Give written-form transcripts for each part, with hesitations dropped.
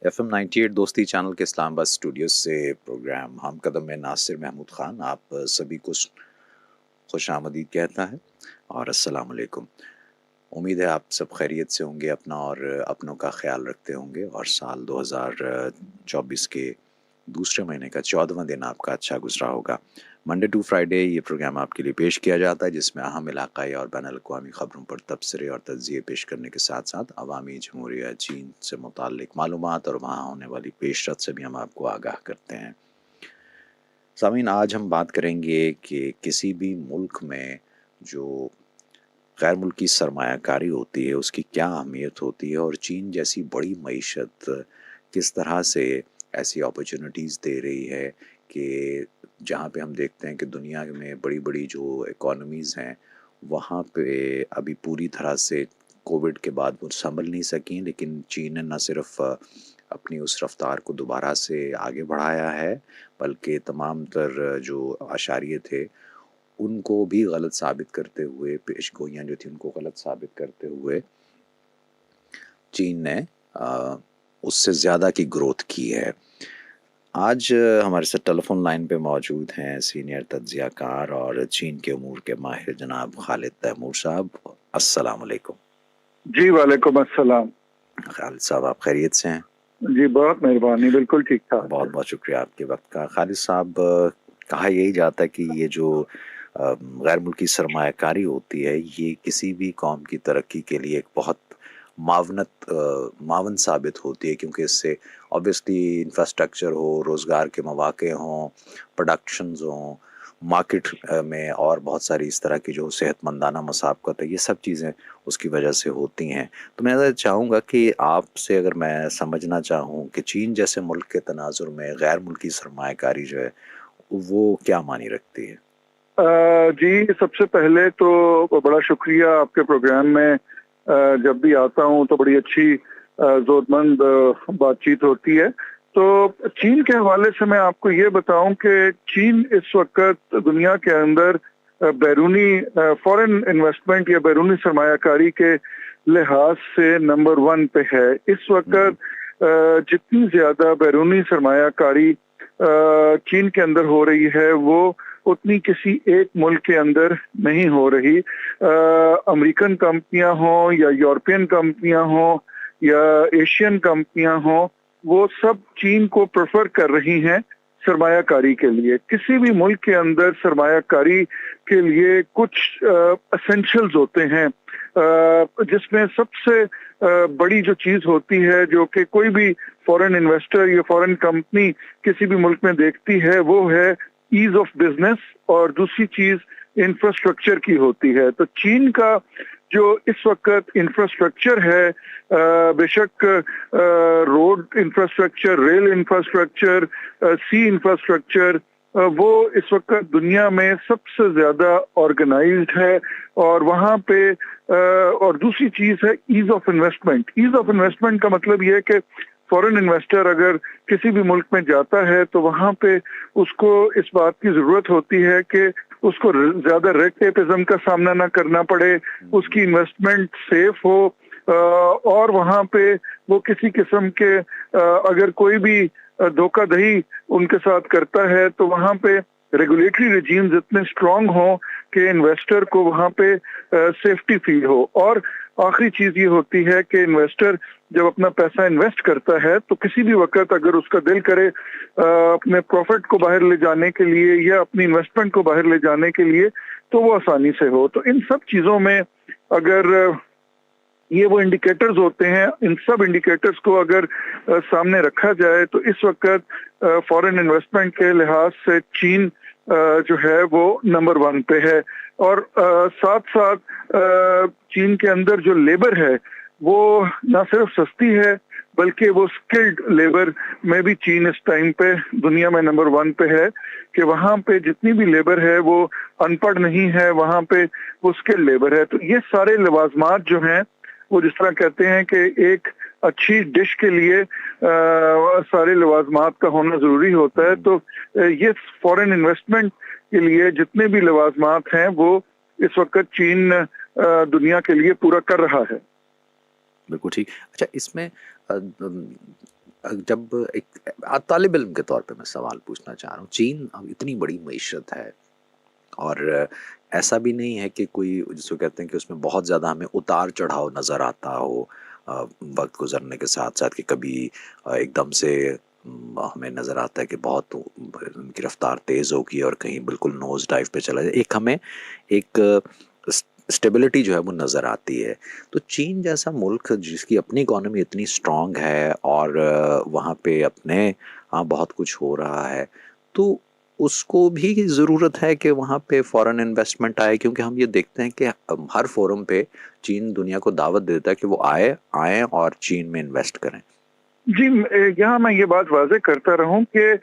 FM 98 दोस्ती channel के Islamabad studio से प्रोग्राम हम कदम में नासिर महमूद ख़ान आप सभी को खुश आमदीद कहता है और अस्सलाम वालेकुम। उम्मीद है आप सब खैरियत से होंगे, अपना और अपनों का ख्याल रखते होंगे और साल 2024 के दूसरे महीने का 14वां दिन आपका अच्छा गुजरा होगा। मंडे टू फ्राइडे ये प्रोग्राम आपके लिए पेश किया जाता है जिसमें अहम इलाक़ाई और बैनुल-अक़वामी ख़बरों पर तबसरे और तज्ज़िये पेश करने के साथ साथ अवामी जमहूरिया चीन से मुताल्लिक़ मालूमात और वहाँ होने वाली पेशरफ़ से भी हम आपको आगाह करते हैं। सामीन, आज हम बात करेंगे कि किसी भी मुल्क में जो गैर मुल्की सरमायाकारी होती है उसकी क्या अहमियत होती है और चीन जैसी बड़ी मईशत किस तरह से ऐसी अपॉर्चुनिटीज़ दे रही है कि जहाँ पे हम देखते हैं कि दुनिया में बड़ी-बड़ी जो इकोनॉमीज़ हैं वहाँ पे अभी पूरी तरह से कोविड के बाद वो संभल नहीं सकीं, लेकिन चीन ने न सिर्फ अपनी उस रफ्तार को दोबारा से आगे बढ़ाया है, बल्कि तमाम तर जो आशारिये थे उनको भी गलत साबित करते हुए, पेशगोइयाँ जो थी उनको गलत साबित करते हुए चीन ने उससे ज़्यादा की ग्रोथ की है। आज हमारे साथ टेलीफ़ोन लाइन पे मौजूद हैं सीनियर तज्ज़ियाकार और चीन के अमूर के माहिर जनाब खालिद तैमूर साहब। अस्सलाम वालेकुम। जी, वालेकुम अस्सलाम। खालिद साहब, आप खैरियत से हैं? जी, बहुत मेहरबानी, बिल्कुल ठीक-ठाक। बहुत-बहुत शुक्रिया आपके वक़्त का। खालिद साहब, कहा यही जाता है कि ये जो गैर मुल्की सरमायाकारी होती है, ये किसी भी कौम की तरक्की के लिए एक बहुत मावन साबित होती है, क्योंकि इससे ऑब्वियसली इंफ्रास्ट्रक्चर हो, रोज़गार के मौक़े हों, प्रोडक्शंस हों, मार्केट में और बहुत सारी इस तरह की जो सेहतमंदाना मसाबकत है, ये सब चीज़ें उसकी वजह से होती हैं। तो मैं चाहूँगा कि आपसे अगर मैं समझना चाहूँ कि चीन जैसे मुल्क के तनाज़ुर में गैर मुल्की सरमायाकारी जो है, वो क्या मानी रखती है? जी, सबसे पहले तो बड़ा शुक्रिया आपके प्रोग्राम में जब भी आता हूँ तो बड़ी अच्छी ज़ोरमंद बातचीत होती है। तो चीन के हवाले से मैं आपको ये बताऊँ कि चीन इस वक़्त दुनिया के अंदर बैरूनी फ़ॉरेन इन्वेस्टमेंट या बैरूनी सरमायाकारी के लिहाज से नंबर 1 पे है। इस वक़्त जितनी ज़्यादा बैरूनी सरमायाकारी चीन के अंदर हो रही है, वो उतनी किसी एक मुल्क के अंदर नहीं हो रही। अमेरिकन कंपनियां हों या यूरोपियन कंपनियां हों या एशियन कंपनियां हों, वो सब चीन को प्रेफर कर रही हैं सरमायाकारी के लिए। किसी भी मुल्क के अंदर सरमायाकारी के लिए कुछ एसेंशियल्स होते हैं, जिसमें सबसे बड़ी जो चीज होती है जो कि कोई भी फॉरेन इन्वेस्टर या फॉरेन कंपनी किसी भी मुल्क में देखती है, वो है ईज ऑफ बिजनेस, और दूसरी चीज इंफ्रास्ट्रक्चर की होती है। तो चीन का जो इस वक्त इंफ्रास्ट्रक्चर है, बेशक रोड इंफ्रास्ट्रक्चर, रेल इंफ्रास्ट्रक्चर, सी इंफ्रास्ट्रक्चर, वो इस वक्त दुनिया में सबसे ज्यादा ऑर्गेनाइज्ड है। और वहाँ पे और दूसरी चीज है ease of investment. Ease of investment का मतलब ये है कि फॉरेन इन्वेस्टर अगर किसी भी मुल्क में जाता है तो वहाँ पे उसको इस बात की जरूरत होती है कि उसको ज्यादा रेड टेपिज्म का सामना ना करना पड़े, उसकी इन्वेस्टमेंट सेफ हो, और वहाँ पे वो किसी किस्म के अगर कोई भी धोखाधड़ी उनके साथ करता है तो वहाँ पे रेगुलेटरी रिजीम्स इतने स्ट्रांग हो कि इन्वेस्टर को वहाँ पे सेफ्टी फील हो। और आखिरी चीज ये होती है कि इन्वेस्टर जब अपना पैसा इन्वेस्ट करता है तो किसी भी वक्त अगर उसका दिल करे अपने प्रॉफिट को बाहर ले जाने के लिए या अपनी इन्वेस्टमेंट को बाहर ले जाने के लिए, तो वो आसानी से हो। तो इन सब चीजों में अगर ये वो इंडिकेटर्स होते हैं, इन सब इंडिकेटर्स को अगर सामने रखा जाए तो इस वक्त फॉरेन इन्वेस्टमेंट के लिहाज से चीन जो है वो नंबर 1 पे है। और साथ साथ चीन के अंदर जो लेबर है वो ना सिर्फ सस्ती है बल्कि वो स्किल्ड लेबर में भी चीन इस टाइम पे दुनिया में नंबर 1 पे है, कि वहाँ पे जितनी भी लेबर है वो अनपढ़ नहीं है, वहाँ पे वो स्किल्ड लेबर है। तो ये सारे लवाजमात जो हैं, वो जिस तरह कहते हैं कि एक अच्छी डिश के लिए सारे लवाजमात का होना जरूरी होता है, तो ये फॉरेन इन्वेस्टमेंट के लिए जितने भी लवाजमात हैं वो इस वक्त चीन दुनिया के लिए पूरा कर रहा है। बिल्कुल ठीक। अच्छा, इसमें जब एक तालिब इल्म के तौर पे मैं सवाल पूछना चाह रहा हूँ, चीन अब इतनी बड़ी मईशत है और ऐसा भी नहीं है कि कोई जिसको कहते हैं कि उसमें बहुत ज़्यादा हमें उतार चढ़ाव नज़र आता हो वक्त गुजरने के साथ साथ, कि कभी एकदम से हमें नज़र आता है कि बहुत उनकी रफ्तार तेज़ होगी और कहीं बिल्कुल नोज डाइव पे चला जाए। एक हमें एक स्टेबिलिटी जो है वो नज़र आती है। तो चीन जैसा मुल्क जिसकी अपनी इकोनॉमी इतनी स्ट्रांग है और वहाँ पे अपने बहुत कुछ हो रहा है, तो उसको भी ज़रूरत है कि वहाँ पे फॉरेन इन्वेस्टमेंट आए, क्योंकि हम ये देखते हैं कि हर फोरम पे चीन दुनिया को दावत देता है कि वो आए और चीन में इन्वेस्ट करें। जी, यहाँ मैं ये बात वाज़ेह करता रहूं कि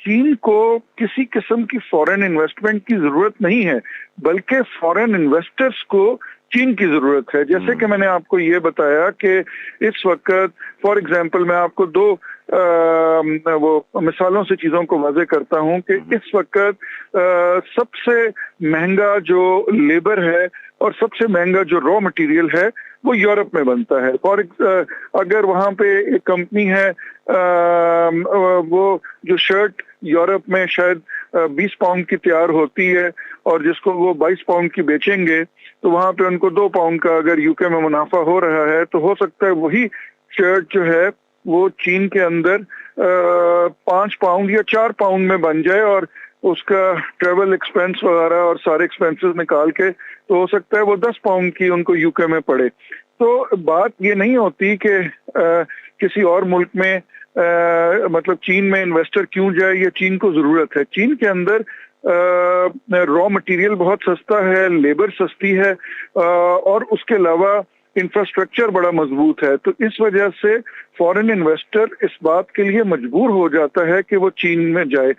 चीन को किसी किस्म की फॉरेन इन्वेस्टमेंट की जरूरत नहीं है, बल्कि फॉरेन इन्वेस्टर्स को चीन की जरूरत है। जैसे कि मैंने आपको ये बताया कि इस वक्त फॉर एग्जांपल मैं आपको दो वो मिसालों से चीजों को वाज़ेह करता हूं कि इस वक्त सबसे महंगा जो लेबर है और सबसे महंगा जो रॉ मटेरियल है वो यूरोप में बनता है। और अगर वहां पे एक कंपनी है वो जो शर्ट यूरोप में शायद 20 पाउंड की तैयार होती है और जिसको वो 22 पाउंड की बेचेंगे, तो वहां पे उनको 2 पाउंड का अगर यूके में मुनाफा हो रहा है, तो हो सकता है वही शर्ट जो है वो चीन के अंदर 5 पाउंड या 4 पाउंड में बन जाए और उसका ट्रेवल एक्सपेंस वगैरह और सारे एक्सपेंसेस निकाल के तो हो सकता है वो 10 पाउंड की उनको यूके में पड़े। तो बात ये नहीं होती कि किसी और मुल्क में मतलब चीन में इन्वेस्टर क्यों जाए या चीन को जरूरत है। चीन के अंदर रॉ मटेरियल बहुत सस्ता है, लेबर सस्ती है और उसके अलावा इंफ्रास्ट्रक्चर बड़ा मजबूत है। तो इस वजह से फॉरेन इन्वेस्टर इस बात के लिए मजबूर हो जाता है कि वो चीन में जाए।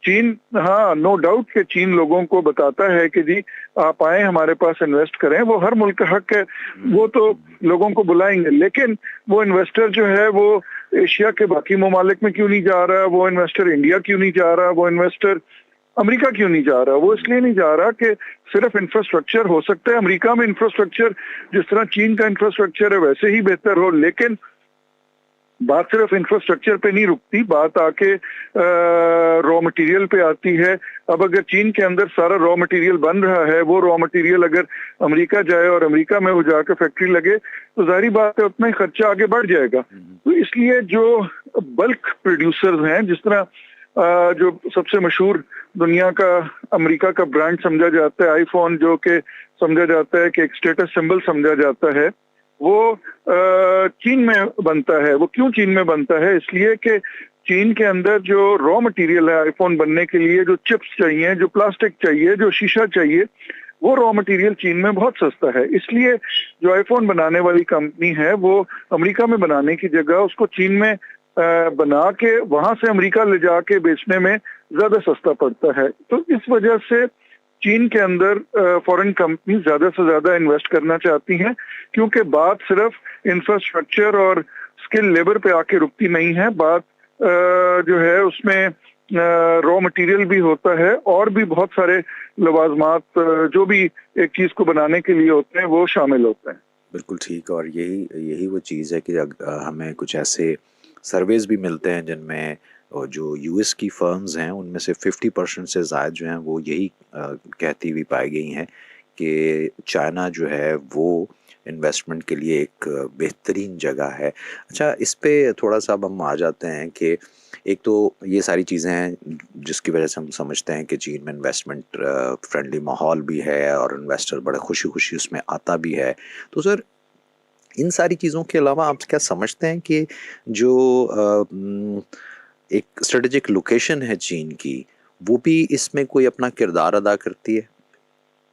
चीन, हाँ, नो डाउट कि चीन लोगों को बताता है कि जी आप आए हमारे पास इन्वेस्ट करें, वो हर मुल्क का हक है, वो तो लोगों को बुलाएंगे, लेकिन वो इन्वेस्टर जो है वो एशिया के बाकी ममालिक में क्यों नहीं जा रहा, वो इन्वेस्टर इंडिया क्यों नहीं जा रहा, वो इन्वेस्टर अमेरिका क्यों नहीं जा रहा? वो इसलिए नहीं जा रहा कि सिर्फ इंफ्रास्ट्रक्चर हो सकता है अमेरिका में इंफ्रास्ट्रक्चर जिस तरह चीन का इंफ्रास्ट्रक्चर है वैसे ही बेहतर हो, लेकिन बात सिर्फ इंफ्रास्ट्रक्चर पे नहीं रुकती, बात आके रॉ मटेरियल पे आती है। अब अगर चीन के अंदर सारा रॉ मटेरियल बन रहा है, वो रॉ मटेरियल अगर अमेरिका जाए और अमेरिका में वो जाकर फैक्ट्री लगे, तो जाहिर बात है उतना ही खर्चा आगे बढ़ जाएगा। तो इसलिए जो बल्क प्रोड्यूसर्स हैं, जिस तरह जो सबसे मशहूर दुनिया का अमेरिका का ब्रांड समझा जाता है आईफोन, जो कि समझा जाता है कि एक स्टेटस सिंबल समझा जाता है, वो चीन में बनता है। वो क्यों चीन में बनता है? इसलिए कि चीन के अंदर जो रॉ मटेरियल है आईफोन बनने के लिए, जो चिप्स चाहिए, जो प्लास्टिक चाहिए, जो शीशा चाहिए, वो रॉ मटेरियल चीन में बहुत सस्ता है। इसलिए जो आईफोन बनाने वाली कंपनी है वो अमेरिका में बनाने की जगह उसको चीन में बना के वहां से अमेरिका ले जाके बेचने में ज्यादा सस्ता पड़ता है। तो इस वजह से चीन के अंदर फॉरेन कंपनी ज्यादा से ज्यादा इन्वेस्ट करना चाहती हैं, क्योंकि बात सिर्फ इंफ्रास्ट्रक्चर और स्किल लेबर पे आके रुकती नहीं है, बात जो है उसमें रॉ मटेरियल भी होता है और भी बहुत सारे लवाजमात जो भी एक चीज को बनाने के लिए होते हैं वो शामिल होते हैं। बिल्कुल ठीक। और यही वो चीज़ है कि हमें कुछ ऐसे सर्वेज भी मिलते हैं जिनमें जो यूएस की फर्म्स हैं उनमें से 50% से ज़्यादा जो हैं वो यही कहती हुई पाई गई हैं कि चाइना जो है वो इन्वेस्टमेंट के लिए एक बेहतरीन जगह है। अच्छा, इस पे थोड़ा सा अब हम आ जाते हैं कि एक तो ये सारी चीज़ें हैं जिसकी वजह से हम समझते हैं कि चीन में इन्वेस्टमेंट फ्रेंडली माहौल भी है और इन्वेस्टर बड़े खुशी खुशी उसमें आता भी है। तो सर, इन सारी चीज़ों के अलावा आप क्या समझते हैं कि जो एक स्ट्रेटेजिक लोकेशन है चीन की, वो भी इसमें कोई अपना किरदार अदा करती है?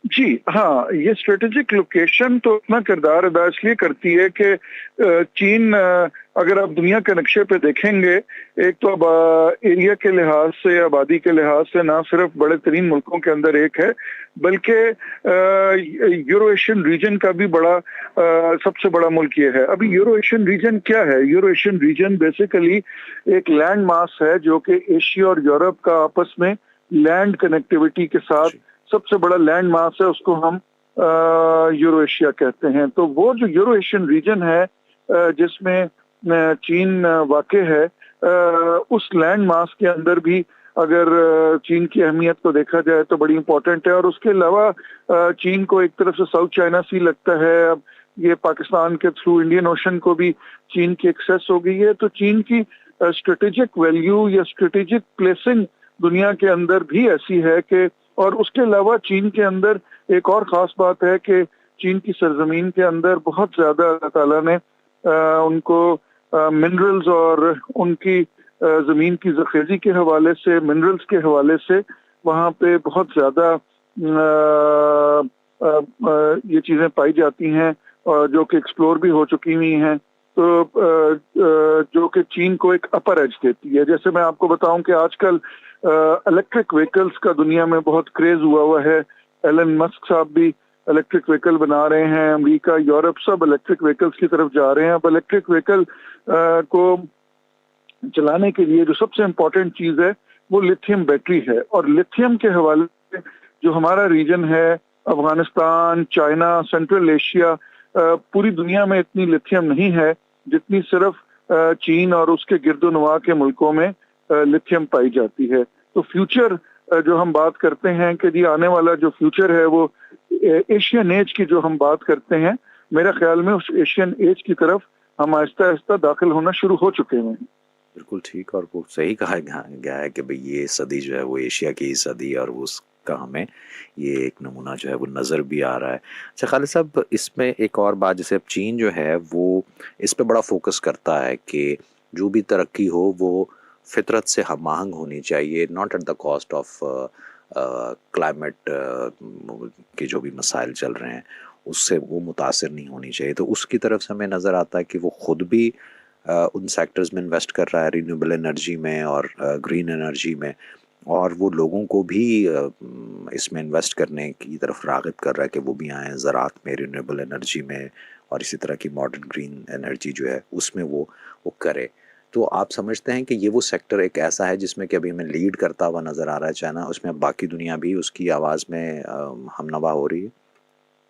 जी हाँ, ये स्ट्रेटेजिक लोकेशन तो अपना किरदार अदा इसलिए करती है कि चीन अगर आप दुनिया के नक्शे पे देखेंगे, एक तो अब एरिया के लिहाज से, आबादी के लिहाज से ना सिर्फ बड़े तरीन मुल्कों के अंदर एक है, बल्कि यूरो एशियन रीजन का भी बड़ा सबसे बड़ा मुल्क ये है। अभी यूरो एशियन रीजन क्या है? यूरो एशियन रीजन बेसिकली एक लैंड मास है जो कि एशिया और यूरोप का आपस में लैंड कनेक्टिविटी के साथ सबसे बड़ा लैंड मास है, उसको हम यूरो एशिया कहते हैं। तो वो जो यूरो एशियन रीजन है जिसमें चीन वाक़ई है, उस लैंड मास के अंदर भी अगर चीन की अहमियत को देखा जाए तो बड़ी इंपॉर्टेंट है। और उसके अलावा चीन को एक तरफ से साउथ चाइना सी लगता है, अब ये पाकिस्तान के थ्रू इंडियन ओशन को भी चीन की एक्सेस हो गई है। तो चीन की स्ट्रेटेजिक वैल्यू या स्ट्रेटेजिक प्लेसिंग दुनिया के अंदर भी ऐसी है कि, और उसके अलावा चीन के अंदर एक और ख़ास बात है कि चीन की सरजमीन के अंदर बहुत ज़्यादा अल्लाह ताला ने उनको मिनरल्स और उनकी ज़मीन की ज़रख़ेज़ी के हवाले से, मिनरल्स के हवाले से वहाँ पे बहुत ज़्यादा ये चीज़ें पाई जाती हैं और जो कि एक्सप्लोर भी हो चुकी हुई हैं। तो जो कि चीन को एक अपर एज देती है। जैसे मैं आपको बताऊं कि आजकल इलेक्ट्रिक व्हीकल्स का दुनिया में बहुत क्रेज हुआ है। एलन मस्क साहब भी इलेक्ट्रिक व्हीकल बना रहे हैं, अमेरिका, यूरोप सब इलेक्ट्रिक व्हीकल्स की तरफ जा रहे हैं। अब इलेक्ट्रिक व्हीकल को चलाने के लिए जो सबसे इम्पोर्टेंट चीज़ है वो लिथियम बैटरी है। और लिथियम के हवाले से जो हमारा रीजन है, अफगानिस्तान, चाइना, सेंट्रल एशिया, पूरी दुनिया में इतनी लिथियम नहीं है जितनी सिर्फ चीन और उसके गिरदोनवा के मुल्कों में लिथियम पाई जाती है। तो फ्यूचर जो हम बात करते हैं कि जी आने वाला जो फ्यूचर है वो एशियन एज की जो हम बात करते हैं, मेरा ख्याल में उस एशियन एज की तरफ हम आहिस्ता आहिस्ता दाखिल होना शुरू हो चुके हैं। बिल्कुल ठीक, और वो सही कहा गया है कि भाई ये सदी जो है वो एशिया की सदी, और वो उसका हमें ये एक नमूना जो है वो नज़र भी आ रहा है। अच्छा खालिद साहब, इसमें एक और बात, जैसे अब चीन जो है वो इस पे बड़ा फोकस करता है कि जो भी तरक्की हो वो फितरत से हम आहंग होनी चाहिए, not at the cost of climate के जो भी मसाइल चल रहे हैं उससे वो मुतासर नहीं होनी चाहिए। तो उसकी तरफ से हमें नज़र आता है कि वो ख़ुद भी उन सेक्टर्स में इन्वेस्ट कर रहा है, रिन्यूएबल एनर्जी में और ग्रीन एनर्जी में, और वो लोगों को भी इसमें इन्वेस्ट करने की तरफ राग़िब कर रहा है कि वो भी आएँ ज़राअत में, रिन्यूएबल एनर्जी में, और इसी तरह की मॉडर्न ग्रीन एनर्जी जो है उसमें वो करे। तो आप समझते हैं कि ये वो सेक्टर एक ऐसा है जिसमें कि अभी हमें लीड करता हुआ नज़र आ रहा है चाइना, उसमें अब बाकी दुनिया भी उसकी आवाज़ में हमनवा हो रही है?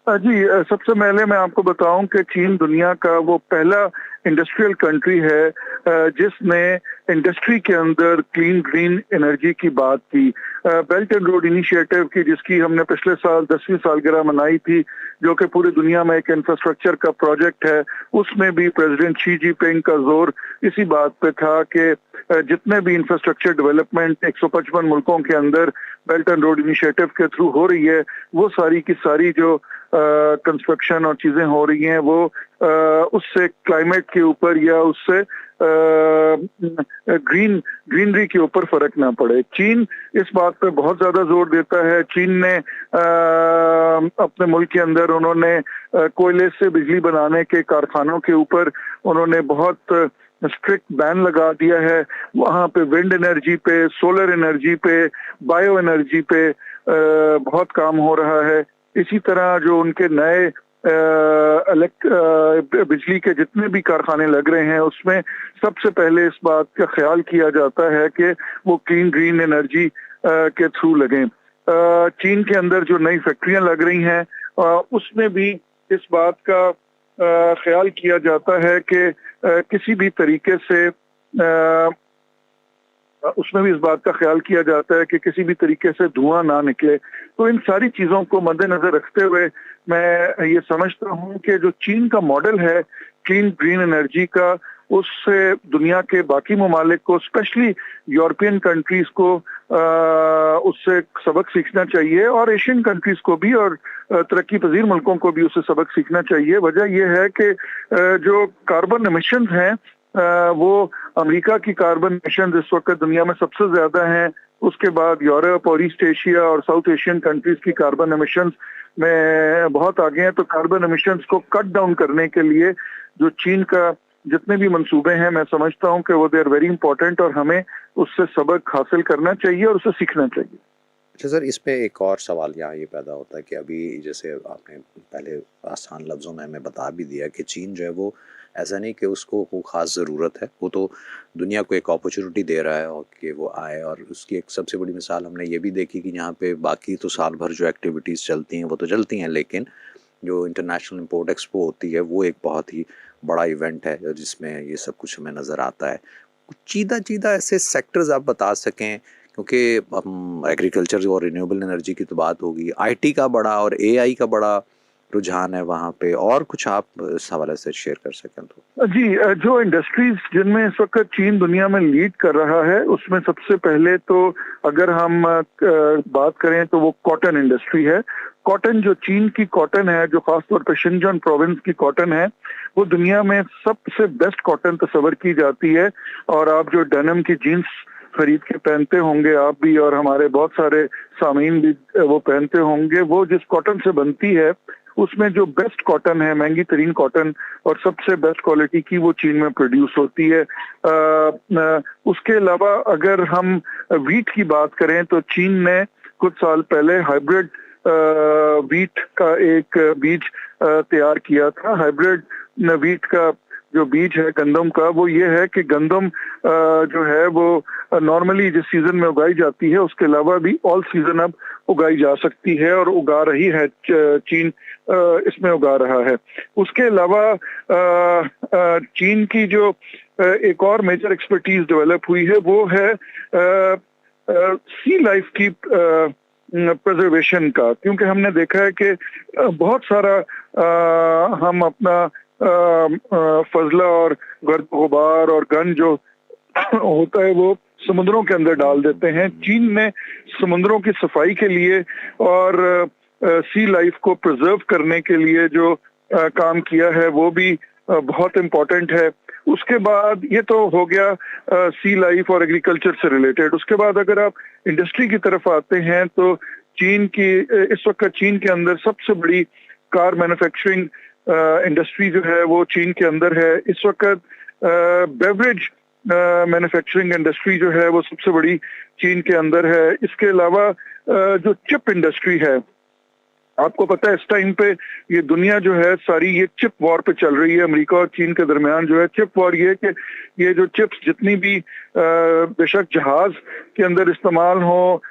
जी, सबसे पहले मैं आपको बताऊं कि चीन दुनिया का वो पहला इंडस्ट्रियल कंट्री है जिसने इंडस्ट्री के अंदर क्लीन ग्रीन एनर्जी की बात की। बेल्ट एंड रोड इनिशिएटिव की, जिसकी हमने पिछले साल 10वीं सालगिरह मनाई थी, जो कि पूरी दुनिया में एक इंफ्रास्ट्रक्चर का प्रोजेक्ट है, उसमें भी प्रेसिडेंट शी जिनपिंग का जोर इसी बात पे था कि जितने भी इंफ्रास्ट्रक्चर डेवलपमेंट 155 मुल्कों के अंदर बेल्ट एंड रोड इनिशिएटिव के थ्रू हो रही है, वो सारी की सारी जो कंस्ट्रक्शन और चीजें हो रही हैं वो उससे क्लाइमेट के ऊपर या उससे ग्रीनरी के ऊपर फर्क ना पड़े। चीन इस बात पे बहुत ज्यादा जोर देता है। चीन ने अपने मुल्क के अंदर उन्होंने कोयले से बिजली बनाने के कारखानों के ऊपर उन्होंने बहुत स्ट्रिक्ट बैन लगा दिया है। वहाँ पे विंड एनर्जी पे, सोलर एनर्जी पे, बायो एनर्जी पे बहुत काम हो रहा है। इसी तरह जो उनके नए बिजली के जितने भी कारखाने लग रहे हैं उसमें सबसे पहले इस बात का ख्याल किया जाता है कि वो क्लीन ग्रीन एनर्जी के थ्रू लगें। चीन के अंदर जो नई फैक्ट्रियां लग रही हैं उसमें भी इस बात का ख्याल किया जाता है कि किसी भी तरीके से उसमें भी इस बात का ख्याल किया जाता है कि किसी भी तरीके से धुआं ना निकले। तो इन सारी चीजों को मद्देनजर रखते हुए मैं ये समझता हूँ कि जो चीन का मॉडल है क्लीन ग्रीन एनर्जी का, उससे दुनिया के बाकी ममालिक को, स्पेशली यूरोपियन कंट्रीज को उससे सबक सीखना चाहिए, और एशियन कंट्रीज को भी और तरक्की पजीर मुल्कों को भी उससे सबक सीखना चाहिए। वजह यह है कि जो कार्बन एमिशंस हैं वो अमेरिका की कार्बन एमिशंस इस वक्त दुनिया में सबसे ज्यादा हैं, उसके बाद यूरोप और ईस्ट एशिया और साउथ एशियन कंट्रीज की कार्बन एमिशंस में बहुत आगे हैं। तो कार्बन एमिशंस को कट डाउन करने के लिए जो चीन का जितने भी मंसूबे हैं, मैं समझता हूं कि वो दे आर वेरी इंपॉर्टेंट और हमें उससे सबक हासिल करना चाहिए और उससे सीखना चाहिए। अच्छा सर, इसमें एक और सवाल यहाँ ये पैदा होता है कि अभी जैसे आपने पहले आसान लफ्ज़ों में हमें बता भी दिया कि चीन जो है वो ऐसा नहीं कि उसको कोई ख़ास ज़रूरत है, वो तो दुनिया को एक अपॉर्चुनिटी दे रहा है और कि वो आए। और उसकी एक सबसे बड़ी मिसाल हमने ये भी देखी कि यहाँ पे बाकी तो साल भर जो एक्टिविटीज़ चलती हैं वो तो चलती हैं, लेकिन जो इंटरनेशनल इंपोर्ट एक्सपो होती है वो एक बहुत ही बड़ा इवेंट है जिसमें ये सब कुछ हमें नज़र आता है। कुछ चीदा ऐसे सेक्टर्स आप बता सकें, क्योंकि हम एग्रीकल्चर और रिन्यूएबल एनर्जी की तो बात होगी, आईटी का बड़ा और एआई का बड़ा रुझान है वहाँ पे, और कुछ आप इस हवाले से शेयर कर सकें तो। जी, जो इंडस्ट्रीज जिनमें इस वक्त चीन दुनिया में लीड कर रहा है उसमें सबसे पहले तो अगर हम बात करें तो वो कॉटन इंडस्ट्री है। कॉटन, जो चीन की कॉटन है, जो खासतौर पर शिनजॉन प्रोविंस की कॉटन है, वो दुनिया में सबसे बेस्ट कॉटन तस्वर की जाती है। और आप जो डेनिम की जीन्स खरीद के पहनते होंगे, आप भी और हमारे बहुत सारे सामीन भी वो पहनते होंगे, वो जिस कॉटन से बनती है उसमें जो बेस्ट कॉटन है, महंगी तरीन कॉटन और सबसे बेस्ट क्वालिटी की, वो चीन में प्रोड्यूस होती है। उसके अलावा अगर हम वीट की बात करें तो चीन ने कुछ साल पहले हाइब्रिड वीट का एक बीज तैयार किया था। हाइब्रिड वीट का जो बीज है गंदम का, वो ये है कि गंदम जो है वो नॉर्मली जिस सीजन में उगाई जाती है उसके अलावा भी ऑल सीजन अब उगाई जा सकती है, और उगा रही है चीन, इसमें उगा रहा है। उसके अलावा चीन की जो एक और मेजर एक्सपर्टीज डेवलप हुई है वो है सी लाइफ की प्रिजर्वेशन का, क्योंकि हमने देखा है कि बहुत सारा हम अपना फजला और गर्द गुबार और गंद जो होता है वो समुद्रों के अंदर डाल देते हैं। चीन ने समुद्रों की सफाई के लिए और सी लाइफ को प्रिजर्व करने के लिए जो काम किया है वो भी बहुत इम्पोर्टेंट है। उसके बाद ये तो हो गया सी लाइफ और एग्रीकल्चर से रिलेटेड। उसके बाद अगर आप इंडस्ट्री की तरफ आते हैं तो चीन की इस वक्त चीन के अंदर सबसे बड़ी कार मैन्युफैक्चरिंग इंडस्ट्री जो है वो चीन के अंदर है। इस वक्त बेवरेज मैन्युफैक्चरिंग इंडस्ट्री जो है वो सबसे बड़ी चीन के अंदर है। इसके अलावा जो चिप इंडस्ट्री है, आपको पता है इस टाइम पे ये दुनिया जो है सारी ये चिप वॉर पे चल रही है। अमेरिका और चीन के दरमियान जो है चिप वॉर, ये कि ये जो चिप्स जितनी भी बेशक जहाज के अंदर इस्तेमाल हो,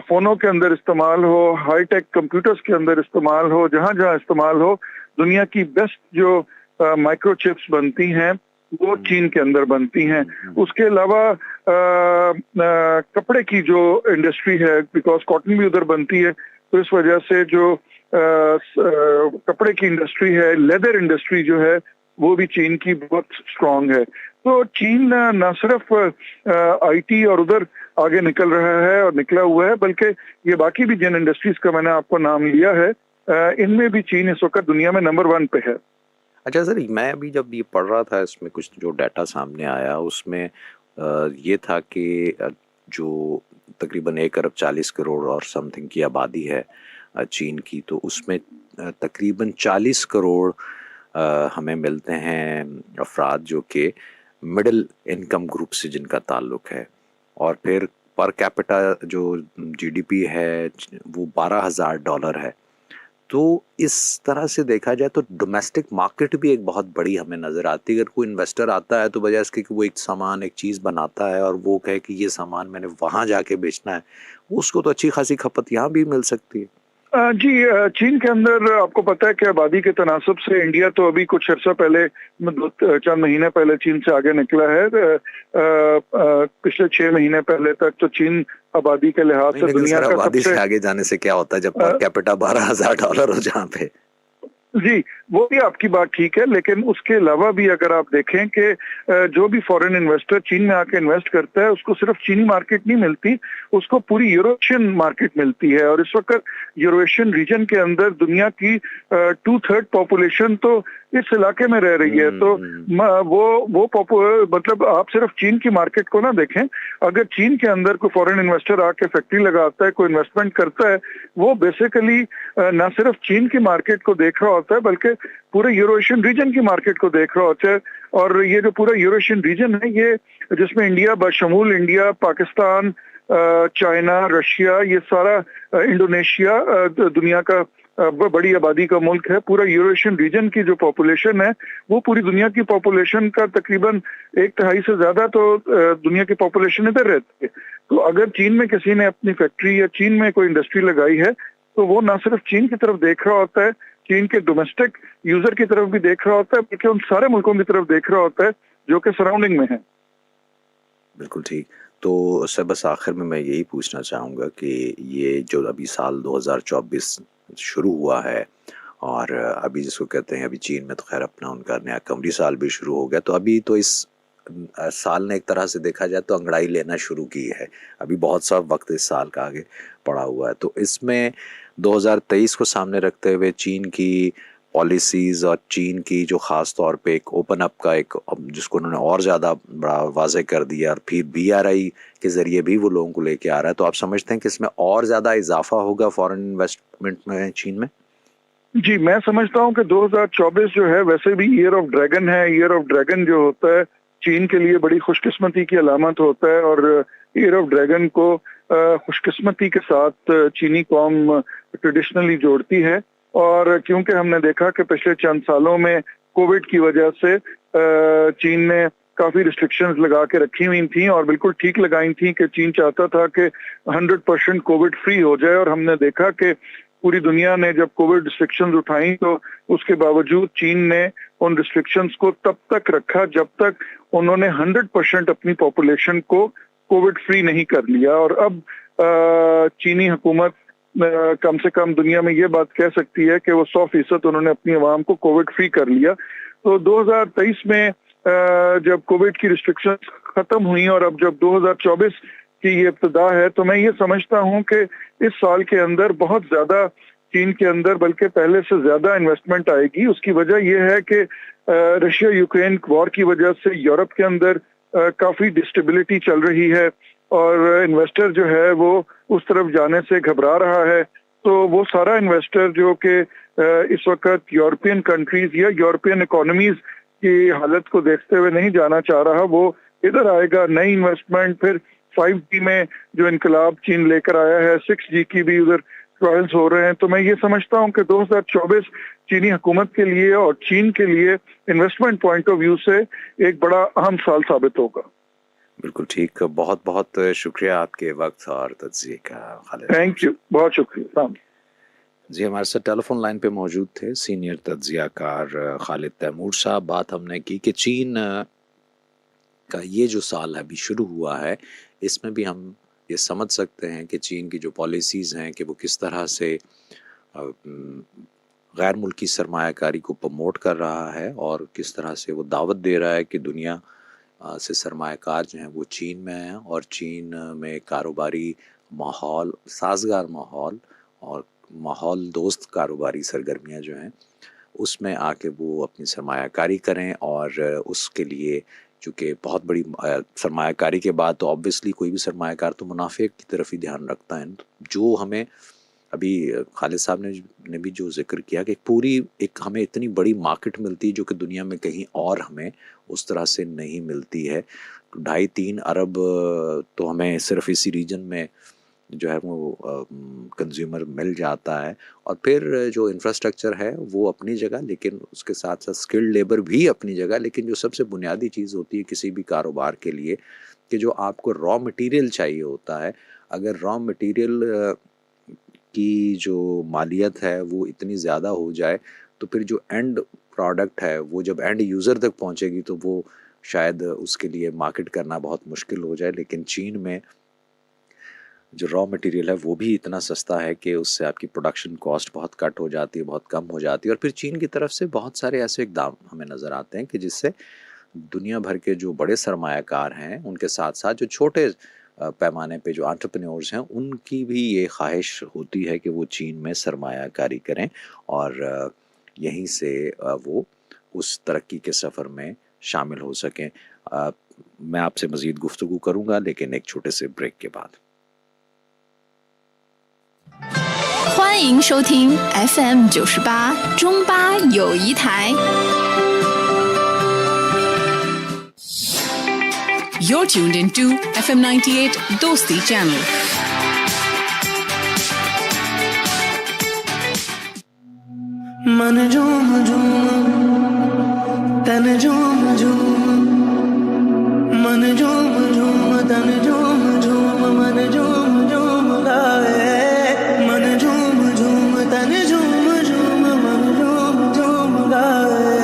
फोनों के अंदर इस्तेमाल हो, हाईटेक कंप्यूटर्स के अंदर इस्तेमाल हो, जहां जहां इस्तेमाल हो, दुनिया की बेस्ट जो माइक्रो चिप्स बनती हैं वो चीन के अंदर बनती हैं। उसके अलावा कपड़े की जो इंडस्ट्री है, बिकॉज कॉटन भी उधर बनती है, तो इस वजह से जो कपड़े की इंडस्ट्री है, लेदर इंडस्ट्री जो है वो भी चीन की बहुत स्ट्रांग है। तो चीन न सिर्फ आईटी और उधर आगे निकल रहा है और निकला हुआ है, बल्कि ये बाकी भी जिन इंडस्ट्रीज का मैंने आपको नाम लिया है इनमें भी चीन इस वक्त दुनिया में नंबर 1 पे है। अच्छा सर, मैं अभी जब ये पढ़ रहा था इसमें कुछ जो डाटा सामने आया उसमें ये था कि जो तकरीबन 1 अरब 40 करोड़ और समथिंग की आबादी है चीन की, तो उसमें तकरीबन 40 करोड़ हमें मिलते हैं अफराद जो कि मिडिल इनकम ग्रुप से जिनका ताल्लुक है, और फिर पर कैपिटा जो जीडीपी है वो $12,000 है। तो इस तरह से देखा जाए तो डोमेस्टिक मार्केट भी एक बहुत बड़ी हमें नज़र आती है। अगर कोई इन्वेस्टर आता है तो बजाय इसके कि वो एक सामान, एक चीज़ बनाता है और वो कहे कि ये सामान मैंने वहाँ जाके बेचना है, उसको तो अच्छी खासी खपत यहाँ भी मिल सकती है। जी, चीन के अंदर आपको पता है कि आबादी के तनासब से इंडिया तो अभी कुछ अर्सा पहले, चंद महीने पहले चीन से आगे निकला है। पिछले 6 महीने पहले तक तो चीन आबादी के लिहाज से दुनिया का आबादी से आगे जाने से क्या होता है जब पर कैपिटा $12,000 हो जहाँ पे। जी, वो भी आपकी बात ठीक है, लेकिन उसके अलावा भी अगर आप देखें कि जो भी फॉरेन इन्वेस्टर चीन में आके इन्वेस्ट करता है उसको सिर्फ चीनी मार्केट नहीं मिलती, उसको पूरी यूरोशियन मार्केट मिलती है। और इस वक्त यूरोशियन रीजन के अंदर दुनिया की 2/3 पॉपुलेशन तो इस इलाके में रह रही है। तो मतलब आप सिर्फ चीन की मार्केट को ना देखें, अगर चीन के अंदर कोई फॉरेन इन्वेस्टर आके फैक्ट्री लगाता है, कोई इन्वेस्टमेंट करता है, वो बेसिकली ना सिर्फ चीन की मार्केट को देख रहा होता है बल्कि पूरे यूरोशियन रीजन की मार्केट को देख रहा होता है। और ये जो पूरा यूरोशियन रीजन है, ये जिसमें इंडिया बशमूल, इंडिया, पाकिस्तान, चाइना, रशिया, ये सारा इंडोनेशिया दुनिया का बड़ी आबादी का मुल्क है। पूरा यूरोशियन रीजन की जो पॉपुलेशन है वो पूरी दुनिया की पॉपुलेशन का तकरीबन 1/3 से ज्यादा तो दुनिया की पॉपुलेशन इधर रहती है। तो अगर चीन में किसी ने अपनी फैक्ट्री या चीन में कोई इंडस्ट्री लगाई है तो वो ना सिर्फ चीन की तरफ देख रहा होता है, चीन के डोमेस्टिक यूजर की तरफ भी देख रहा होता है, बल्कि उन सारे मुल्कों की तरफ देख रहा होता है जो कि सराउंडिंग में है। बिल्कुल ठीक। तो सर बस आखिर में मैं यही पूछना चाहूँगा कि ये जो अभी साल 2024 शुरू हुआ है और अभी जिसको कहते हैं, अभी चीन में तो ख़ैर अपना उनका नया कमरी साल भी शुरू हो गया। तो अभी तो इस साल ने एक तरह से देखा जाए तो अंगड़ाई लेना शुरू की है। अभी बहुत सा वक़्त इस साल का आगे पड़ा हुआ है। तो इसमें 2023 को सामने रखते हुए चीन की पॉलिसीज़ और चीन की जो ख़ास तौर पे एक ओपन अप का एक जिसको उन्होंने और ज़्यादा बड़ा वाज़ेह कर दिया और फिर बीआरआई के ज़रिए भी वो लोगों को लेके आ रहा है। तो आप समझते हैं कि इसमें और ज़्यादा इज़ाफ़ा होगा फ़ॉरेन इन्वेस्टमेंट में चीन में? जी, मैं समझता हूँ कि 2024 जो है वैसे भी ईयर ऑफ ड्रैगन है। ईयर ऑफ ड्रैगन जो होता है चीन के लिए बड़ी खुशकिस्मती की अलामत होता है और ईयर ऑफ ड्रैगन को खुशकिस्मती के साथ चीनी कौम ट्रेडिशनली जोड़ती है। और क्योंकि हमने देखा कि पिछले चंद सालों में कोविड की वजह से चीन ने काफी रिस्ट्रिक्शंस लगा के रखी हुई थी और बिल्कुल ठीक लगाई थी कि चीन चाहता था कि 100% कोविड फ्री हो जाए। और हमने देखा कि पूरी दुनिया ने जब कोविड रिस्ट्रिक्शंस उठाई तो उसके बावजूद चीन ने उन रिस्ट्रिक्शंस को तब तक रखा जब तक उन्होंने 100% अपनी पॉपुलेशन को कोविड फ्री नहीं कर लिया। और अब चीनी हुकूमत कम से कम दुनिया में ये बात कह सकती है कि वो 100% उन्होंने अपनी आवाम को कोविड फ्री कर लिया। तो 2023 में जब कोविड की रिस्ट्रिक्शंस खत्म हुई और अब जब 2024 की ये इब्तिदा है तो मैं ये समझता हूँ कि इस साल के अंदर बहुत ज्यादा चीन के अंदर बल्कि पहले से ज्यादा इन्वेस्टमेंट आएगी। उसकी वजह यह है कि रशिया यूक्रेन वॉर की वजह से यूरोप के अंदर काफी डिस्टेबिलिटी चल रही है और इन्वेस्टर जो है वो उस तरफ जाने से घबरा रहा है। तो वो सारा इन्वेस्टर जो कि इस वक्त यूरोपियन कंट्रीज या यूरोपियन इकोनॉमीज की हालत को देखते हुए नहीं जाना चाह रहा, वो इधर आएगा। नई इन्वेस्टमेंट फिर 5G में जो इनकलाब चीन लेकर आया है, 6G की भी उधर ट्रायल्स हो रहे हैं। तो मैं ये समझता हूँ कि 2024 चीनी हुकूमत के लिए और चीन के लिए इन्वेस्टमेंट पॉइंट ऑफ व्यू से एक बड़ा अहम साल साबित होगा। बिल्कुल ठीक। बहुत बहुत शुक्रिया आपके वक्त और तज्ज़िये का खालिद। थैंक यू, बहुत शुक्रिया। जी, हमारे साथ टेलीफोन लाइन पे मौजूद थे सीनियर तज्ज़ियाकार खालिद तैमूर साहब। बात हमने की कि चीन का ये जो साल अभी शुरू हुआ है इसमें भी हम ये समझ सकते हैं कि चीन की जो पॉलिसीज़ हैं कि वो किस तरह से गैर मुल्की सरमायाकारी को प्रमोट कर रहा है और किस तरह से वो दावत दे रहा है कि दुनिया से सरमायाकार जो हैं वो चीन में हैं और चीन में कारोबारी माहौल, साजगार माहौल और माहौल दोस्त कारोबारी सरगर्मियाँ जो हैं उसमें आके वो अपनी सरमायाकारी करें। और उसके लिए चूँकि बहुत बड़ी सरमायाकारी के बाद तो ऑब्वियसली कोई भी सरमायाकार तो मुनाफे की तरफ ही ध्यान रखता है। जो हमें अभी खालिद साहब ने भी जो जिक्र किया कि पूरी एक हमें इतनी बड़ी मार्केट मिलती है जो कि दुनिया में कहीं और हमें उस तरह से नहीं मिलती है। 2.5-3 अरब तो हमें सिर्फ इसी रीजन में जो है वो कंज्यूमर मिल जाता है। और फिर जो इंफ्रास्ट्रक्चर है वो अपनी जगह, लेकिन उसके साथ साथ स्किल्ड लेबर भी अपनी जगह। लेकिन जो सबसे बुनियादी चीज़ होती है किसी भी कारोबार के लिए कि जो आपको रॉ मटेरियल चाहिए होता है, अगर रॉ मटेरियल की जो मालियत है वो इतनी ज़्यादा हो जाए तो फिर जो एंड प्रोडक्ट है वो जब एंड यूज़र तक पहुंचेगी तो वो शायद उसके लिए मार्केट करना बहुत मुश्किल हो जाए। लेकिन चीन में जो रॉ मटेरियल है वो भी इतना सस्ता है कि उससे आपकी प्रोडक्शन कॉस्ट बहुत कट हो जाती है, बहुत कम हो जाती है। और फिर चीन की तरफ से बहुत सारे ऐसे इकदाम हमें नज़र आते हैं कि जिससे दुनिया भर के जो बड़े सरमायाकार हैं उनके साथ साथ जो छोटे पैमाने पे जो एंटरप्रेन्योर्स हैं उनकी भी ये ख्वाहिश होती है कि वो चीन में सरमायाकारी करें और यहीं से वो उस तरक्की के सफ़र में शामिल हो सकें। मैं आपसे मज़ीद गुफ्तगू करूँगा लेकिन एक छोटे से ब्रेक के बाद। 欢迎收听 FM 98中巴友谊台。You're tuned into FM 98 Dosti channel. मन झूम झूम तन झूम झूम मन झूम झूम तन झूम झूम मन झूम झूम गाए मन झूम झूम तन झूम झूम मन झूम झूम गाए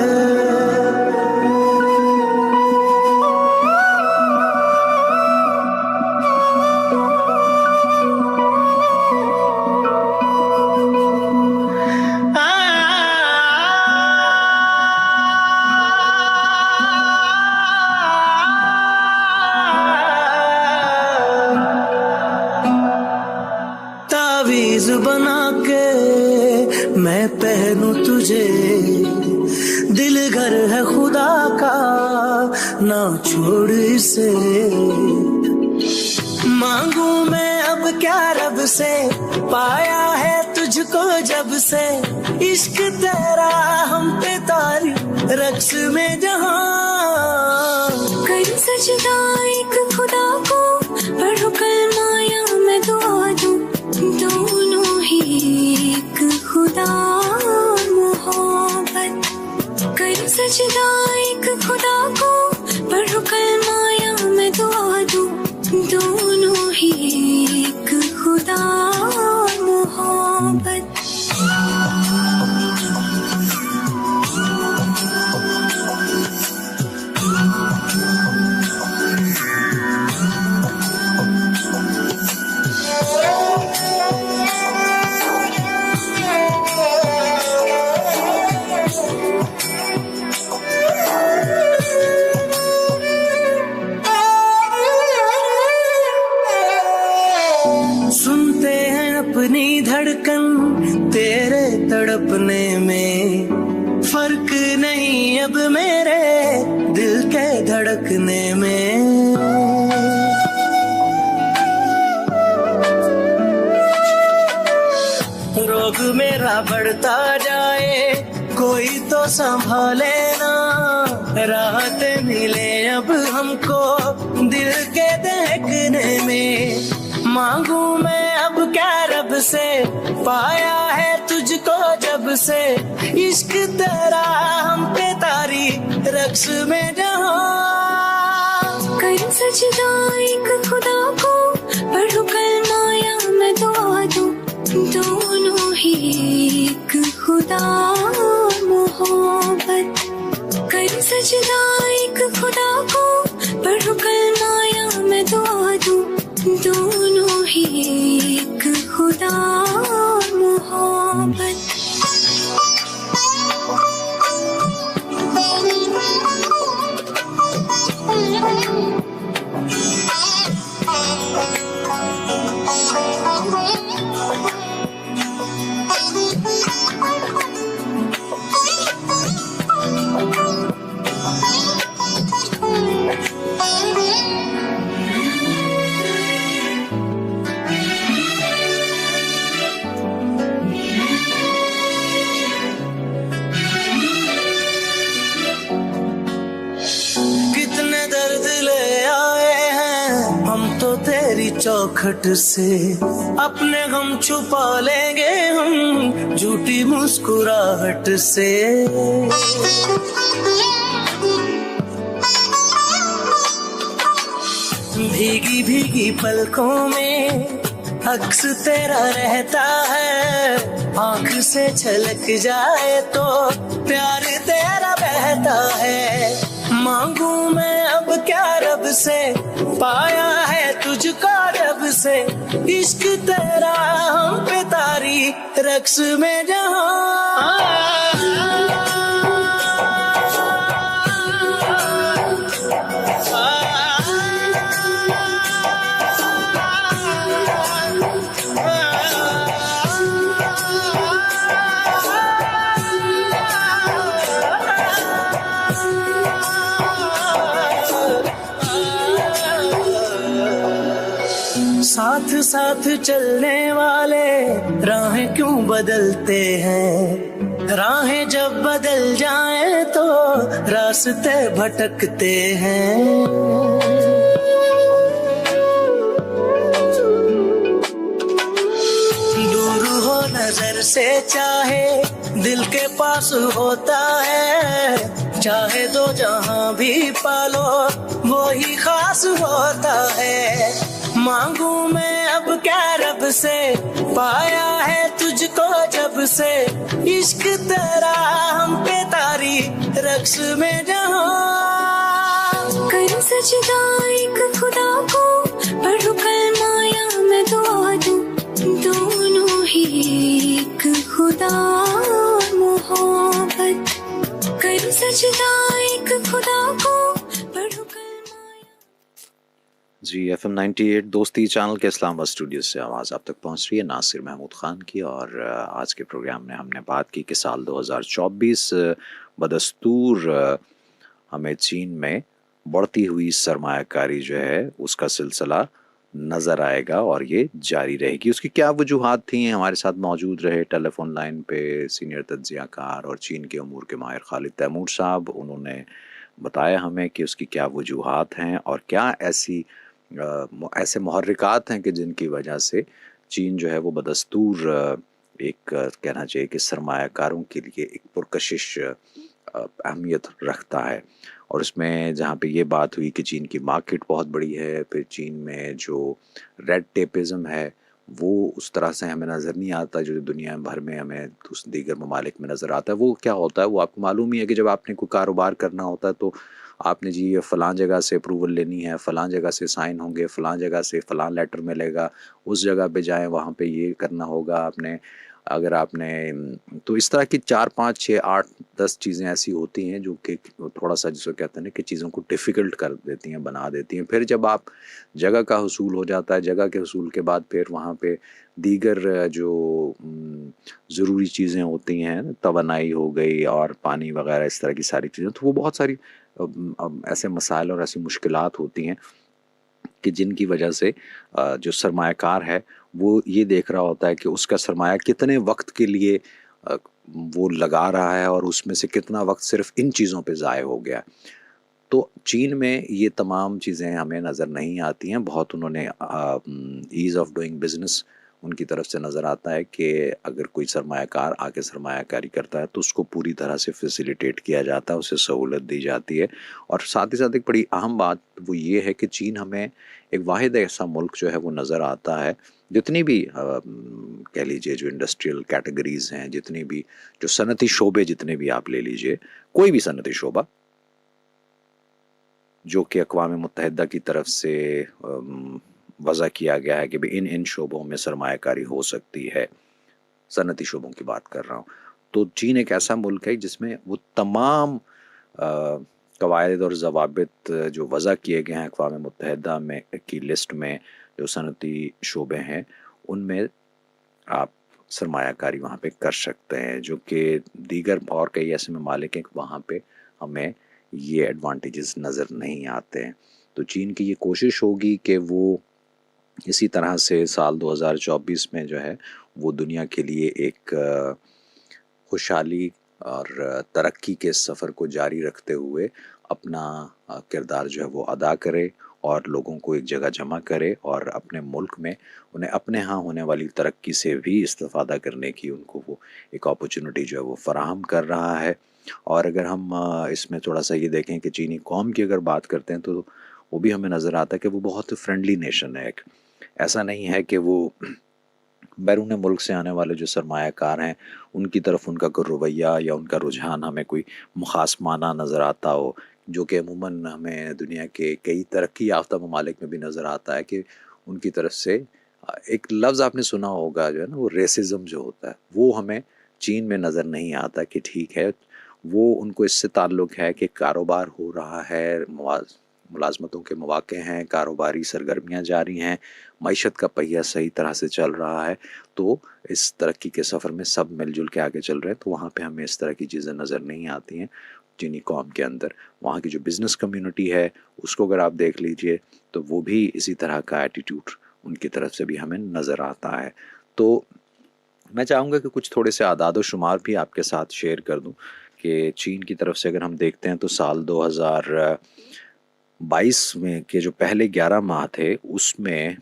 छोड़ इसे। मांगू मैं अब क्या रब से, पाया है तुझको जब से, इश्क तेरा हम पे तारी रक्स में जहां। कर सजदा एक खुदा को, पढ़ो कलमा या मैं दुआ दूं, दोनों ही एक खुदा मोहब्बत। कर सजदा एक खुदा को, पढ़ो कलमा या मैं दुआ दूं, दोनों ही एक खुदा मोहब्बत। सुनते हैं अपनी धड़कन तेरे तड़पने में, फर्क नहीं अब मेरे दिल के धड़कने में। रोग मेरा बढ़ता जाए कोई तो संभाले ना, राहत मिले अब हमको दिल के दहकने में। मांगू मैं अब क्या रब से, पाया है तुझको जब से, इश्क तेरा हम पे तारी रक्स में जहां। कर सजदा एक खुदा को, पढ़ो कलमा या मैं दुआ दूं, दोनों ही एक खुदा मोहब्बत। कर सजदा एक खुदा को, पढ़ो कलमा या मैं दुआ दूं, दोनों ही एक खुदा मोहब्बत। चौखट से अपने गम छुपा लेंगे हम झूठी मुस्कुराहट से। भीगी भीगी पलकों में अक्स तेरा रहता है, आंख से छलक जाए तो प्यार तेरा बहता है। मांगू मैं अब क्या रब से, पाया है तुझको जब से, इश्क तेरा हम पे तारी रक्स में जहां। साथ साथ चलने वाले राहें क्यों बदलते हैं, राहें जब बदल जाएं तो रास्ते भटकते हैं। दूर हो नजर से चाहे दिल के पास होता है, चाहे दो जहां भी पालो वो ही खास होता है। मांगू मैं अब क्या रब से, पाया है तुझको जब से, इश्क तेरा हम पे तारी रक्स में जहां। कर सजदा एक खुदा को, पढ़ो कलमा या मैं दुआ दूं, दोनों ही एक खुदा मोहब्बत। कर सजदा एक खुदा को, पढ़ो जी FM 98 दोस्ती चैनल के इस्लामाबाद स्टूडियो से आवाज़ आप तक पहुंच रही है नासिर महमूद ख़ान की। और आज के प्रोग्राम में हमने बात की कि साल 2024 बदस्तूर हमें चीन में बढ़ती हुई सरमायाकारी जो है उसका सिलसिला नज़र आएगा और ये जारी रहेगी। उसकी क्या वजूहात थी, हमारे साथ मौजूद रहे टेलीफोन लाइन पे सीनियर तज्ज़ियाकार और चीन के अमूर के माहिर खालिद तैमूर साहब। उन्होंने बताया हमें कि उसकी क्या वजूहात हैं और क्या ऐसे मुहर्रिकात हैं कि जिनकी वजह से चीन जो है वो बदस्तूर कहना चाहिए कि सरमायाकारों के लिए एक पुरकशिश अहमियत रखता है। और उसमें जहाँ पे ये बात हुई कि चीन की मार्केट बहुत बड़ी है, फिर चीन में जो रेड टेपिज़म है वो उस तरह से हमें नज़र नहीं आता जो दुनिया भर में हमें दीगर ममालिक में नज़र आता है। वो क्या होता है, वो आपको मालूम ही है कि जब आपने कोई कारोबार करना होता है तो आपने जी ये फ़लाँ जगह से अप्रूवल लेनी है, फ़लाँ जगह से साइन होंगे, फ़लाँ जगह से फ़लाँ लेटर मिलेगा, उस जगह पे जाएँ, वहाँ पे ये करना होगा आपने। अगर आपने तो इस तरह की 4, 5, 6, 8, 10 चीज़ें ऐसी होती हैं जो कि थोड़ा-सा जिसको कहते हैं ना कि चीज़ों को डिफ़िकल्ट कर देती हैं, बना देती हैं। फिर जब आप जगह का हुसूल हो जाता है, जगह के हुसूल के बाद फिर वहाँ पे दीगर जो ज़रूरी चीज़ें होती हैं, तवानाई हो गई और पानी वग़ैरह इस तरह की सारी चीज़ें, तो वो बहुत सारी ऐसे मसाइल और ऐसी मुश्किलात होती हैं कि जिनकी वजह से जो सरमायाकार है वो ये देख रहा होता है कि उसका सरमाया कितने वक्त के लिए वो लगा रहा है और उसमें से कितना वक्त सिर्फ इन चीज़ों पे ज़ाय हो गया। तो चीन में ये तमाम चीज़ें हमें नज़र नहीं आती हैं। बहुत उन्होंने ईज़ ऑफ डूइंग बिज़नेस उनकी तरफ से नज़र आता है कि अगर कोई सरमायाकार आके सरमायाकारी करता है तो उसको पूरी तरह से फैसिलिटेट किया जाता है, उसे सहूलत दी जाती है। और साथ ही साथ एक बड़ी अहम बात वो ये है कि चीन हमें एक वाहिद ऐसा मुल्क जो है वो नज़र आता है, जितनी भी कह लीजिए जो इंडस्ट्रियल कैटेगरीज़ हैं, जितनी भी जो सनती शोबे जितने भी आप ले लीजिए, कोई भी सनती शोबा जो कि अक़वाम मुत्तहिदा की तरफ से वज़ा किया गया है कि भाई इन शोबों में सरमायाकारी हो सकती है, सनती शोबों की बात कर रहा हूँ। तो चीन एक ऐसा मुल्क है जिसमें वो तमाम कवायद और ज़वाबित जो वज़ा किए गए हैं अक़वाम मुत्तहिदा में की लिस्ट में जो सनती शोबे हैं उनमें आप सरमायाकारी वहाँ पे कर सकते हैं, जो कि दीगर और कई ऐसे ममालिक हैं वहाँ पे हमें ये एडवांटेजेस नज़र नहीं आते हैं। तो चीन की ये कोशिश होगी कि वो इसी तरह से साल 2024 में जो है वो दुनिया के लिए एक खुशहाली और तरक्की के सफ़र को जारी रखते हुए अपना किरदार जो है वो अदा करे और लोगों को एक जगह जमा करे और अपने मुल्क में उन्हें अपने यहाँ होने वाली तरक्की से भी इस्तिफ़ादा करने की उनको वो एक अपॉर्चुनिटी जो है वो फ़राहम कर रहा है। और अगर हम इसमें थोड़ा-सा ये देखें कि चीनी कौम की अगर बात करते हैं तो वो भी हमें नज़र आता है कि वो बहुत फ्रेंडली नेशन है एक। ऐसा नहीं है कि वो बैरून मुल्क से आने वाले जो सरमायाकार हैं उनकी तरफ उनका कोई रवैया या उनका रुझान हमें कोई मुखासमाना नज़र आता हो, जो कि अमूमन हमें दुनिया के कई तरक्की याफ्ता ममालिक में भी नज़र आता है कि उनकी तरफ से एक लफ्ज़ आपने सुना होगा जो है ना वो रेसिज़म जो होता है वो हमें चीन में नज़र नहीं आता कि ठीक है वो उनको इससे ताल्लुक़ है कि कारोबार हो रहा है, मुलाज़मतों के मौक़े हैं, कारोबारी सरगर्मियाँ जारी हैं, मईशत का पहिया सही तरह से चल रहा है, तो इस तरक्की के सफ़र में सब मिलजुल के आगे चल रहे हैं। तो वहाँ पे हमें इस तरह की चीज़ें नज़र नहीं आती हैं चीनी कौम के अंदर। वहाँ की जो बिज़नेस कम्युनिटी है उसको अगर आप देख लीजिए तो वो भी इसी तरह का एटीट्यूड उनकी तरफ से भी हमें नज़र आता है। तो मैं चाहूँगा कि कुछ थोड़े से आदाद व शुमार भी आपके साथ शेयर कर दूँ कि चीन की तरफ से अगर हम देखते हैं तो साल 2022 में के जो पहले 11 माह थे उसमें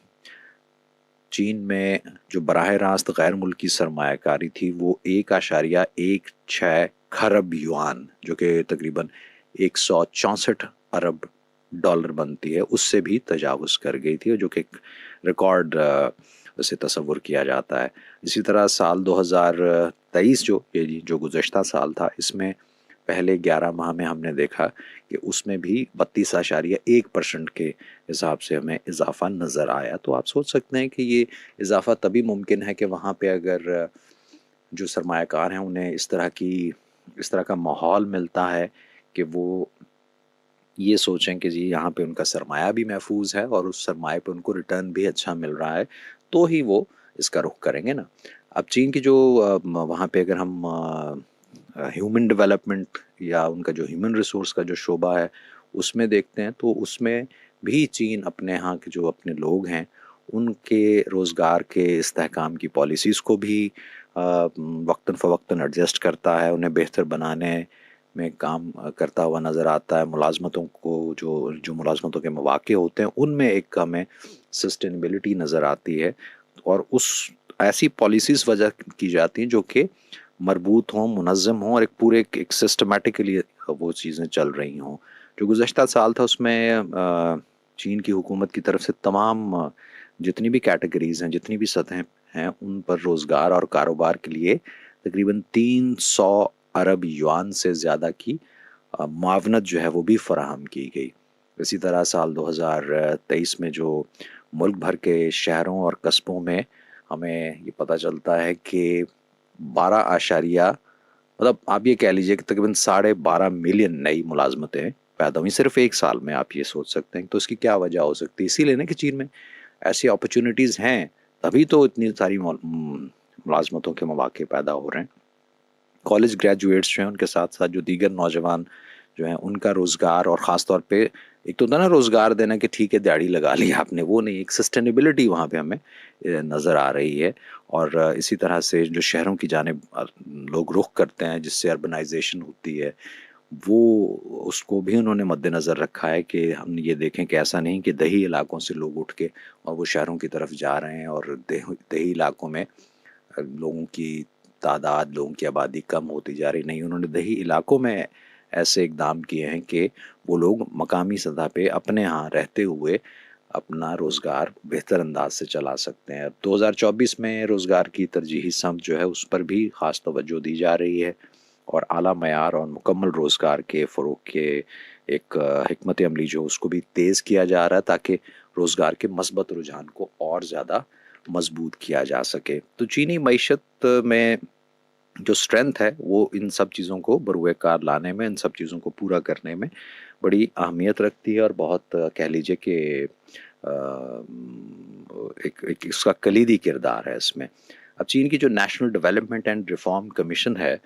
चीन में जो बराह रास्त गैर मुल्की सरमायाकारी थी वो 1.16 खरब युआन जो कि तकरीबन 164 अरब डॉलर बनती है उससे भी तजावुज़ कर गई थी, जो कि एक रिकॉर्ड उसे तसव्वुर किया जाता है। इसी तरह साल 2023 जो गुज़श्ता साल था इसमें पहले 11 माह में हमने देखा कि उसमें भी 32.1% के हिसाब से हमें इजाफ़ा नज़र आया। तो आप सोच सकते हैं कि ये इजाफ़ा तभी मुमकिन है कि वहाँ पे अगर जो सरमायाकार हैं उन्हें इस तरह का माहौल मिलता है कि वो ये सोचें कि जी यहाँ पे उनका सरमाया भी महफूज है और उस सरमाए पे उनको रिटर्न भी अच्छा मिल रहा है, तो ही वो इसका रुख करेंगे ना। अब चीन की जो वहाँ पे अगर हम ह्यूमन डेवलपमेंट या उनका जो ह्यूमन रिसोर्स का जो शोबा है उसमें देखते हैं तो उसमें भी चीन अपने यहाँ के जो अपने लोग हैं उनके रोज़गार के इस्तेहकाम की पॉलिसीज़ को भी वक्तन फ़वक्तन एडजस्ट करता है, उन्हें बेहतर बनाने में काम करता हुआ नज़र आता है। मुलाज़मतों को जो मुलाज़मतों के मौक़े होते हैं उनमें एक हमें सस्टेनेबिलिटी नज़र आती है और उस ऐसी पॉलिसीज़ वजह की जाती हैं जो कि मरबूत हों, मुनज़्ज़म हों और एक पूरे एक सिस्टमैटिकली वो चीज़ें चल रही हों। जो गुज़श्ता साल था उसमें चीन की हुकूमत की तरफ से तमाम जितनी भी कैटेगरीज़ हैं, जितनी भी सतहें हैं, उन पर रोज़गार और कारोबार के लिए तकरीबन 300 अरब युआन से ज़्यादा की मुआवनत जो है वो भी फ़राहम की गई। इसी तरह साल 2023 में जो मुल्क भर के शहरों और कस्बों में हमें ये पता चलता है कि 12 आशारिया मतलब आप ये कह लीजिए कि तकरीबन 12.5 मिलियन नई मुलाजमतें पैदा हुई सिर्फ एक साल में। आप ये सोच सकते हैं तो इसकी क्या वजह हो सकती है। इसीलिए ना कि चीन में ऐसी अपॉर्चुनिटीज़ हैं, तभी तो इतनी सारी मुलाजमतों के मौके पैदा हो रहे हैं। कॉलेज ग्रेजुएट्स जो हैं उनके साथ साथ जो दीगर नौजवान जो हैं उनका रोज़गार और ख़ास तौर पे एक तो होता है ना रोज़गार देना कि ठीक है दिहाड़ी लगा ली आपने, वो नहीं, एक सस्टेनेबिलिटी वहाँ पे हमें नज़र आ रही है। और इसी तरह से जो शहरों की जानिब लोग रुख करते हैं जिससे अर्बनाइजेशन होती है, वो उसको भी उन्होंने मद्देनज़र रखा है कि हम ये देखें कि ऐसा नहीं कि दही इलाकों से लोग उठ के और वो शहरों की तरफ जा रहे हैं और दही इलाकों में लोगों की तादाद, लोगों की आबादी कम होती जा रही। नहीं, उन्होंने दही इलाकों में ऐसे इक़दाम किए हैं कि वो लोग मकामी सतह पे अपने यहाँ रहते हुए अपना रोज़गार बेहतर अंदाज से चला सकते हैं। 2024 में रोज़गार की तरजीही समत जो है उस पर भी ख़ास तवज्जो दी जा रही है और आला मयार और मुकम्मल रोज़गार के फ़रोग़ के एक हिकमत अमली जो उसको भी तेज़ किया जा रहा है ताकि रोज़गार के मस्बत रुझान को और ज़्यादा मजबूत किया जा सके। तो चीनी मईशत में जो स्ट्रेंथ है वो इन सब चीज़ों को बरूए कार लाने में, इन सब चीज़ों को पूरा करने में बड़ी अहमियत रखती है और बहुत कह लीजिए कि एक इसका कलीदी किरदार है इसमें। अब चीन की जो national development and reform commission है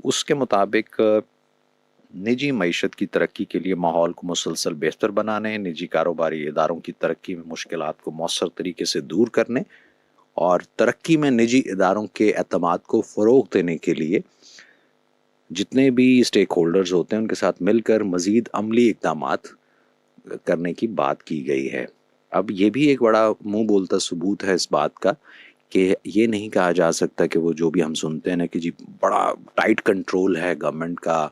उसके मुताबिक निजी मईशत की तरक्की के लिए माहौल को मुसलसल बेहतर बनाने, निजी कारोबारी इदारों की तरक्की में मुश्किलात को मौसर तरीके से दूर करने और तरक्की में निजी इदारों के एतमाद को फ़रोग़ देने के लिए जितने भी स्टेक होल्डर्स होते हैं उनके साथ मिलकर मज़ीद अमली इक़दामात करने की बात की गई है। अब ये भी एक बड़ा मुँह बोलता सबूत है इस बात का कि ये नहीं कहा जा सकता कि वो जो भी हम सुनते हैं ना कि जी बड़ा टाइट कंट्रोल है गवर्नमेंट का,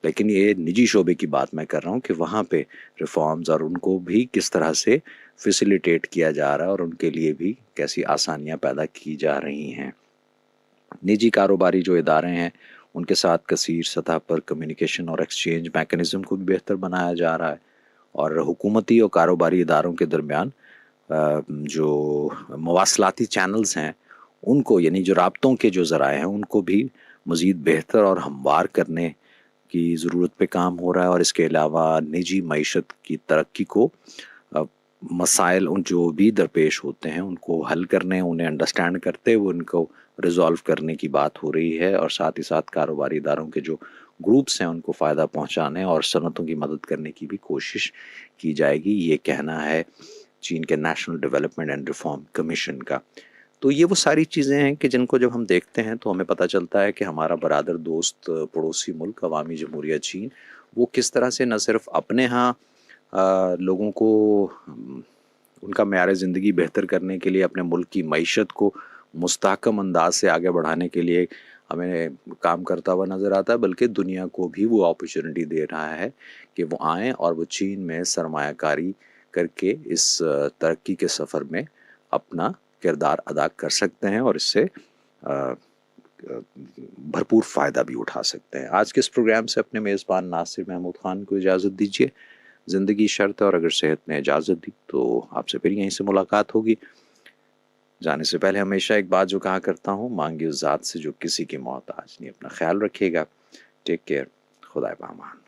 लेकिन ये निजी शोबे की बात मैं कर रहा हूँ कि वहाँ पे रिफॉर्म्स और उनको भी किस तरह से फैसिलिटेट किया जा रहा है और उनके लिए भी कैसी आसानियाँ पैदा की जा रही हैं। निजी कारोबारी जो इदारे हैं उनके साथ कसीर सतह पर कम्युनिकेशन और एक्सचेंज मैकेनिज़्म को भी बेहतर बनाया जा रहा है और हुकूमती और कारोबारी इदारों के दरमियान जो मवासलाती चैनल्स हैं उनको यानी जो राब्तों के जो ज़राए हैं उनको भी मज़ीद बेहतर और हमवार करने की ज़रूरत पे काम हो रहा है। और इसके अलावा निजी मईशत की तरक्की को मसाइल उन जो भी दरपेश होते हैं उनको हल करने, उन्हें अंडरस्टैंड करते हुए उनको रिजॉल्व करने की बात हो रही है और साथ ही साथ कारोबारी इदारों के जो ग्रुप्स हैं उनको फ़ायदा पहुंचाने और सनतों की मदद करने की भी कोशिश की जाएगी, ये कहना है चीन के national development and reform commission का। तो ये वो सारी चीज़ें हैं कि जिनको जब हम देखते हैं तो हमें पता चलता है कि हमारा बरादर दोस्त पड़ोसी मुल्क अवामी जमहूरिया चीन वो किस तरह से न सिर्फ अपने यहाँ लोगों को उनका मेयार ज़िंदगी बेहतर करने के लिए अपने मुल्क की मईशत को मुस्तहकम अंदाज से आगे बढ़ाने के लिए हमें काम करता हुआ नज़र आता है, बल्कि दुनिया को भी वो अपॉर्चुनिटी दे रहा है कि वो आएँ और वो चीन में सरमायाकारी करके इस तरक्की के सफ़र में अपना किरदार अदा कर सकते हैं और इससे भरपूर फ़ायदा भी उठा सकते हैं। आज के इस प्रोग्राम से अपने मेज़बान नासिर महमूद ख़ान को इजाज़त दीजिए। ज़िंदगी शर्त है और अगर सेहत ने इजाज़त दी तो आपसे फिर यहीं से मुलाकात होगी। जाने से पहले हमेशा एक बात जो कहा करता हूँ, मांगी उस ज़ात से जो किसी की मोहताज नहीं। अपना ख्याल रखिएगा। Take care. खुदा पामान।